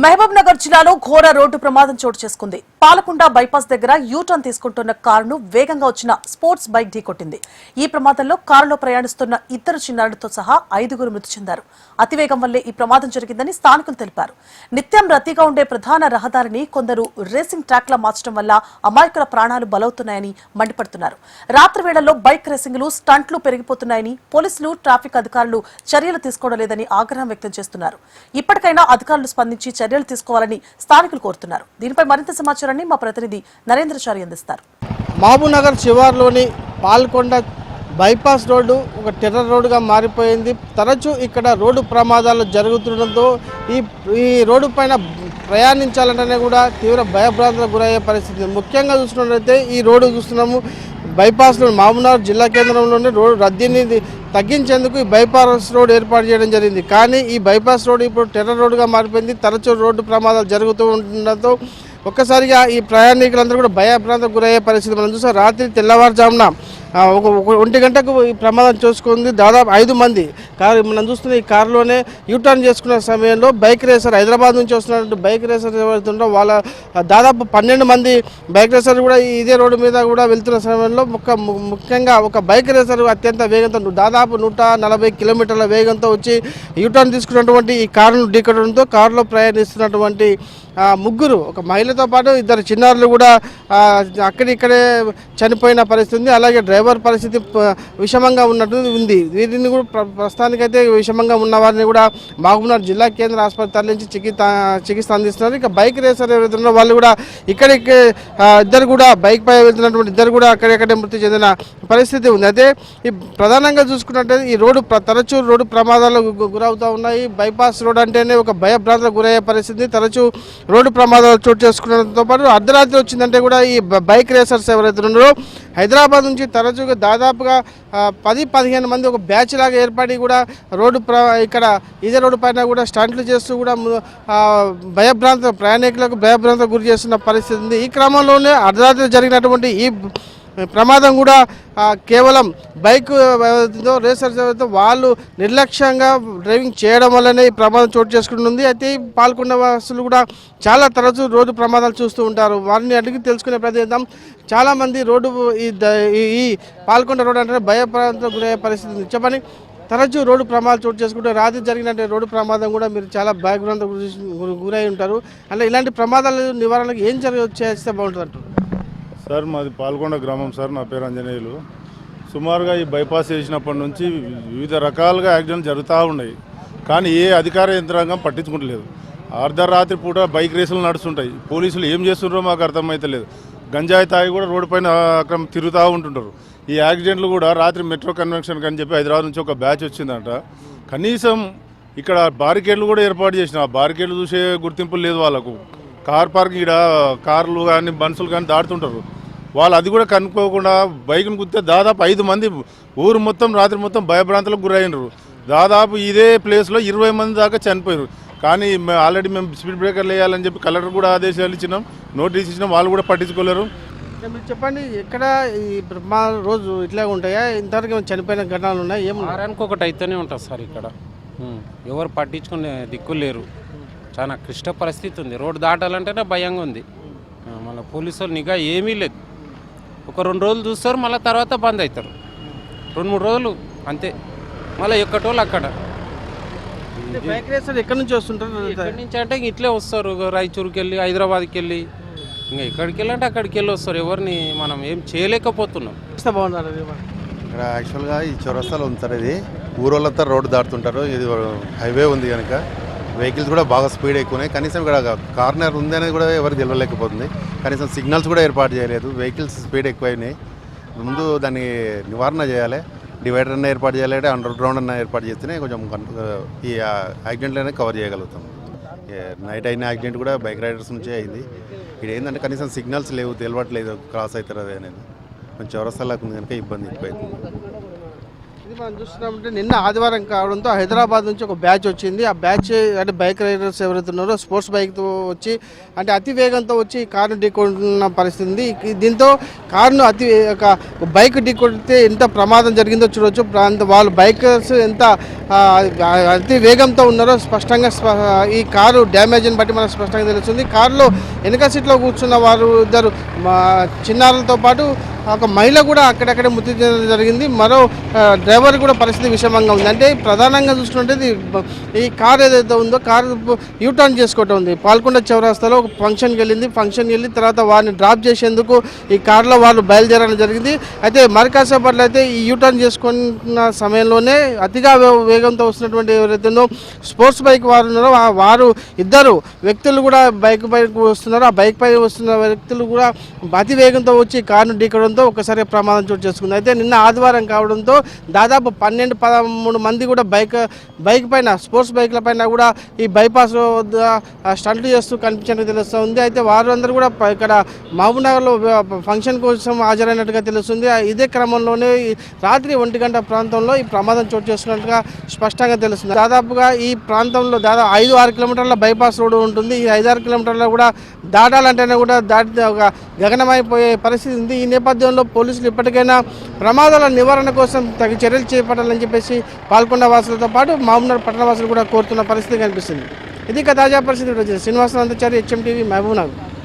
మహబూబ్ నగర్ జిల్లాలో ఘోర రోడ్డు ప్రమాదం చోటు చేసుకుంది. పాలకొండ బైపాస్ దగ్గర యూటర్న్ తీసుకుంటున్న కారును వేగంగా వచ్చిన స్పోర్ట్స్ బైక్ ఢీకొట్టింది. ఈ ప్రమాదంలో కారులో ప్రయాణిస్తున్న ఇద్దరు చిన్నారులతో సహా 5గురు మృతి చెందారు. అతివేగం వల్లే ఈ ప్రమాదం జరిగిందని స్థానికులు తెలిపారు. నిత్యం రద్దీగా ఉండే ప్రధాన రహదారిని కొందరు రేసింగ్ ట్రాక్ లా మార్చడం వల్ల అమాయకుల ప్రాణాలు బలవుతున్నాయని మండిపడుతున్నారు. రాత్రి వేళల్లో బైక్ రేసింగ్లు, స్టంట్లు పెరిగిపోతున్నాయని పోలీసులు, ట్రాఫిక్ అధికారులు చర్యలు తీసుకోవడం లేదని ఆగ్రహం వ్యక్తం చేస్తున్నారు. ఇప్పటికైనా అధికారులు స్పందించి చర్యలు తీసుకోవాలని స్థానికులు కోరుతున్నారు. దీనిపై మరింత సమాచారాన్ని మా ప్రతినిధి నరేంద్రచారి అందిస్తారు. మహబూబ్ నగర్ శివార్లోని పాల్కొండ బైపాస్ రోడ్డు ఒక టెర్రర్ రోడ్డుగా మారిపోయింది. తరచూ ఇక్కడ రోడ్డు ప్రమాదాలు జరుగుతుండడంతో ఈ రోడ్డు పైన ప్రయాణించాలంటేనే కూడా తీవ్ర భయభ్రాంతులకు గురయ్యే పరిస్థితి. ముఖ్యంగా చూసుకున్నట్లయితే ఈ రోడ్డు చూస్తున్నాము, బైపాస్లో మహబూబ్ నగర్ జిల్లా కేంద్రంలోనే రోడ్డు రద్దీని తగ్గించేందుకు ఈ బైపాస్ రోడ్ ఏర్పాటు చేయడం జరిగింది. కానీ ఈ బైపాస్ రోడ్ ఇప్పుడు టెర్రర్ రోడ్డుగా మారిపోయింది. తరచూ రోడ్డు ప్రమాదాలు జరుగుతూ ఉండడంతో ఒక్కసారిగా ఈ ప్రయాణికులందరూ కూడా భయభ్రాంతకు గురయ్యే పరిస్థితి మనం చూసాం. రాత్రి తెల్లవారుజామున 1 గంటకు ఈ ప్రమాదం చూసుకుంది. దాదాపు 5 మంది కారు మనం చూస్తున్న ఈ కారులోనే యూటర్న్ చేసుకున్న సమయంలో బైక్ రేసర్, హైదరాబాద్ నుంచి వస్తున్నటువంటి బైక్ రేసర్ ఎవరుతుండో వాళ్ళ దాదాపు 12 మంది బైక్ రేసర్ కూడా ఇదే రోడ్డు మీద కూడా వెళ్తున్న సమయంలో ముఖ్యంగా ఒక బైక్ రేసర్ అత్యంత వేగంతో దాదాపు 140 కిలోమీటర్ల వేగంతో వచ్చి యూటర్న్ తీసుకున్నటువంటి ఈ కారును ఢీకొట్టడంతో కారులో ప్రయాణిస్తున్నటువంటి 3, ఒక మహిళతో పాటు 2 చిన్నారులు కూడా అక్కడిక్కడే చనిపోయిన పరిస్థితి ఉంది. అలాగే డ్రైవర్ పరిస్థితి విషమంగా ఉన్నట్టు ఉంది. వీరిని కూడా ప్రస్తుతానికైతే విషమంగా ఉన్న వారిని కూడా మహబూబ్నగర్ జిల్లా కేంద్ర ఆసుపత్రి తరలించి చికిత్స అందిస్తున్నారు. ఇక బైక్ రేసర్ ఎవరైతున్నారో వాళ్ళు కూడా ఇక్కడికి ఇద్దరు కూడా బైక్ పై వెళ్తున్నటువంటి 2 కూడా అక్కడెక్కడే మృతి చెందిన పరిస్థితి ఉంది. అయితే ఈ ప్రధానంగా చూసుకున్నట్టయితే ఈ రోడ్డు తరచూ రోడ్డు ప్రమాదాలకు గురవుతూ ఉన్నాయి. బైపాస్ రోడ్ అంటేనే ఒక భయభ్రాంతకు గురయ్యే పరిస్థితి. తరచూ రోడ్డు ప్రమాదాలు చోటు చేసుకున్నతో పాటు అర్ధరాత్రి వచ్చిందంటే కూడా ఈ బైక్ రేసర్స్ ఎవరైతే ఉన్నారో హైదరాబాద్ నుంచి తరచుగా దాదాపుగా 10-15 మంది ఒక బ్యాచ్ లాగా ఏర్పడి కూడా ఇక్కడ ఇదే రోడ్డు పైన కూడా స్టంట్లు చేస్తూ కూడా ప్రయాణికులకు భయభ్రాంతకు గురి చేస్తున్న పరిస్థితి ఉంది. ఈ క్రమంలోనే అర్ధరాత్రి జరిగినటువంటి ఈ ప్రమాదం కూడా కేవలం బైక్ రేసర్స్ ఎవరైతే వాళ్ళు నిర్లక్ష్యంగా డ్రైవింగ్ చేయడం వల్లనే ఈ ప్రమాదం చోటు చేసుకుంటుంది. అయితే పాల్గొన్న వాసులు కూడా చాలా తరచూ రోడ్డు ప్రమాదాలు చూస్తూ ఉంటారు. వారిని అడిగి తెలుసుకునే ప్రయత్నం. చాలామంది రోడ్డు ఈ పాల్గొన్న రోడ్డు అంటే భయప్రాంతం గురయ్యే పరిస్థితి చెప్పని తరచూ రోడ్డు ప్రమాదాలు చోటు చేసుకుంటే రాత్రి జరిగినట్టు రోడ్డు ప్రమాదం కూడా మీరు చాలా భయభ్రాంతం గురై ఉంటారు. అంటే ఇలాంటి ప్రమాదాల నివారణకు ఏం చేస్తే బాగుంటుంది అంటారు? సార్ మాది పాల్గొండ గ్రామం సార్. నా పేరు ఆంజనేయులు. సుమారుగా ఈ బైపాస్ చేసినప్పటి నుంచి వివిధ రకాలుగా యాక్సిడెంట్ జరుగుతూ ఉన్నాయి. కానీ ఏ అధికార యంత్రాంగం పట్టించుకుంటలేదు. అర్ధరాత్రి పూట బైక్ రేసులు నడుస్తుంటాయి. పోలీసులు ఏం చేస్తున్నారో మాకు అర్థమైతలేదు. గంజాయి తాగి కూడా రోడ్డు పైన అక్కడ తిరుగుతూ ఉంటుంటారు. ఈ యాక్సిడెంట్లు కూడా రాత్రి మెట్రో కన్వెన్షన్ అని చెప్పి హైదరాబాద్ నుంచి ఒక బ్యాచ్ వచ్చిందంట. కనీసం ఇక్కడ బారికేడ్లు కూడా ఏర్పాటు చేసిన ఆ బారికేడ్లు చూసే గుర్తింపు లేదు వాళ్ళకు. కార్ పార్కింగ్ ఇక్కడ కార్లు కానీ బన్సులు కానీ దాడుతుంటారు. వాళ్ళు అది కూడా కనుక్కోకుండా బైక్ను గుర్తే దాదాపు 5 మంది ఊరు మొత్తం రాత్రి మొత్తం భయభ్రాంతులకు గురైనరు. దాదాపు ఇదే ప్లేస్లో 20 మంది దాకా చనిపోయారు. కానీ ఆల్రెడీ మేము స్పీడ్ బ్రేకర్లు వేయాలని చెప్పి కలెక్టర్ కూడా ఆదేశాలు ఇచ్చినాం, నోటీస్ ఇచ్చినాం. వాళ్ళు కూడా పట్టించుకోలేరు. మీరు చెప్పండి, ఎక్కడ ఈ రోజు ఇట్లా ఉంటాయా? ఇంతవరకు చనిపోయిన ఘటనలు ఉన్నాయి? వారానికి ఒకటి అయితేనే ఉంటుంది సార్. ఇక్కడ ఎవరు పట్టించుకునే దిక్కులు లేరు. చాలా క్లిష్ట పరిస్థితి ఉంది. రోడ్డు దాటాలంటేనే భయంగా ఉంది. మళ్ళీ పోలీసులు నిఘా ఏమీ లేదు. ఒక 2 రోజులు చూస్తారు, మళ్ళీ తర్వాత బంద్ అవుతారు. 2-3 రోజులు అంతే. మళ్ళీ ఎక్కటోళ్ళు అక్కడ. బైక్ రేసర్ ఎక్కడి నుంచి వస్తుంటారు? ఎక్కడి నుంచి అంటే ఇట్లే వస్తారు. రాయచూరుకి వెళ్ళి, హైదరాబాద్కి వెళ్ళి, ఇంకా ఎక్కడికి వెళ్ళంటే అక్కడికి వెళ్ళి వస్తారు. ఎవరిని మనం ఏం చేయలేకపోతున్నాం. ఇక్కడ యాక్చువల్గా ఈ చౌరస్తాలో ఉంది సార్. ఇది ఊరోళ్ళంతా రోడ్డు దాటుతుంటారు. ఇది హైవే ఉంది కనుక వెహికల్స్ కూడా బాగా స్పీడ్ ఎక్కువన్నాయి. కనీసం ఇక్కడ కార్నర్ ఉంది అనేది కూడా ఎవరికి తెలియలేకపోతుంది. కనీసం సిగ్నల్స్ కూడా ఏర్పాటు చేయలేదు. వెహికల్స్ స్పీడ్ ఎక్కువైనాయి. ముందు దాన్ని నివారణ చేయాలి. డివైడర్ అన్న ఏర్పాటు చేయాలి, అండర్ గ్రౌండ్ అన్న ఏర్పాటు చేస్తేనే కొంచెం ఈ యాక్సిడెంట్లనే కవర్ చేయగలుగుతాం. నైట్ అయిన యాక్సిడెంట్ కూడా బైక్ రైడర్స్ నుంచే అయింది. ఇక్కడ ఏంటంటే కనీసం సిగ్నల్స్ లేవు, తెలియట్లేదు క్రాస్ అవుతారు అది అనేది. కొంచెం చౌరస్తాలకు ఉంది కనుక ఇబ్బంది ఎక్కువైతుంది. మనం చూస్తున్నామంటే నిన్న ఆదివారం కావడంతో హైదరాబాద్ నుంచి ఒక బ్యాచ్ వచ్చింది. ఆ బ్యాచ్ అంటే బైక్ రైడర్స్ ఎవరైతే ఉన్నారో స్పోర్ట్స్ బైక్తో వచ్చి అంటే అతి వేగంతో వచ్చి కారును ఢీకొన్న పరిస్థితి ఉంది. దీంతో కారును ఒక బైక్ ఢీకొడితే ఎంత ప్రమాదం జరిగిందో చూడవచ్చు. వాళ్ళు బైకర్స్ ఎంత అతి వేగంతో ఉన్నారో స్పష్టంగా ఈ కారు డ్యామేజ్ని బట్టి మనకు స్పష్టంగా తెలుస్తుంది. కారులో వెనక సీట్లో కూర్చున్న వారు ఇద్దరు చిన్నారులతో పాటు ఒక మహిళ కూడా అక్కడక్కడే మృతి చెందడం జరిగింది. మరో డ్రైవర్ కూడా పరిస్థితి విషమంగా ఉంది. అంటే ప్రధానంగా చూసుకుంటే ఈ కారు ఏదైతే ఉందో కారు యూటర్న్ చేసుకోవటం ఉంది. పాల్కొండ చౌరస్తాలో ఒక ఫంక్షన్కి వెళ్ళిన తర్వాత వారిని డ్రాప్ చేసేందుకు ఈ కారులో వాళ్ళు బయలుదేరడం జరిగింది. అయితే మరి కాసేపట్లో అయితే ఈ యూటర్న్ చేసుకున్న సమయంలోనే అతిగా వేగంతో వస్తున్నటువంటి ఎవరైతే స్పోర్ట్స్ బైక్ వారు ఉన్నారో వారు ఇద్దరు వ్యక్తులు కూడా బైక్ వస్తున్నారు. ఆ బైక్ పై వస్తున్న వ్యక్తులు కూడా అతి వేగంతో వచ్చి కారును ఢీకొనడంతో ఒకసారి ప్రమాదం చోటు చేసుకుంది. అయితే నిన్న ఆదివారం కావడంతో దాదాపు 12-13 మంది కూడా బైక్ పైన స్పోర్ట్స్ బైక్ల పైన కూడా ఈ బైపాస్ స్టంట్ చేస్తూ కనిపించినట్టు తెలుస్తుంది. అయితే వారు అందరూ కూడా ఇక్కడ మహబూబ్నగర్లో ఫంక్షన్ కోసం హాజరైనట్టుగా తెలుస్తుంది. ఇదే క్రమంలోనే రాత్రి 1 గంట ప్రాంతంలో ఈ ప్రమాదం చోటు చేసుకున్నట్టుగా స్పష్టంగా తెలుస్తుంది. దాదాపుగా ఈ ప్రాంతంలో దాదాపు 5-6 కిలోమీటర్ల బైపాస్ రోడ్డు ఉంటుంది. ఈ 5-6 కిలోమీటర్ల కూడా దాటాలంటేనే కూడా దాటి ఒక గగనమైపోయే పరిస్థితి ఉంది. ఈ నేపథ్యంలో పోలీసులు ఇప్పటికైనా ప్రమాదాల నివారణ కోసం తగు చర్యలు చేపట్టాలని చెప్పేసి పాల్కొండ వాసులతో పాటు మహబూబ్నగర్ పట్టణ వాసులు కూడా కోరుతున్న పరిస్థితి కనిపిస్తుంది. ఇది తాజా పరిస్థితి. Srinivasarao, HM TV, Mahabubnagar.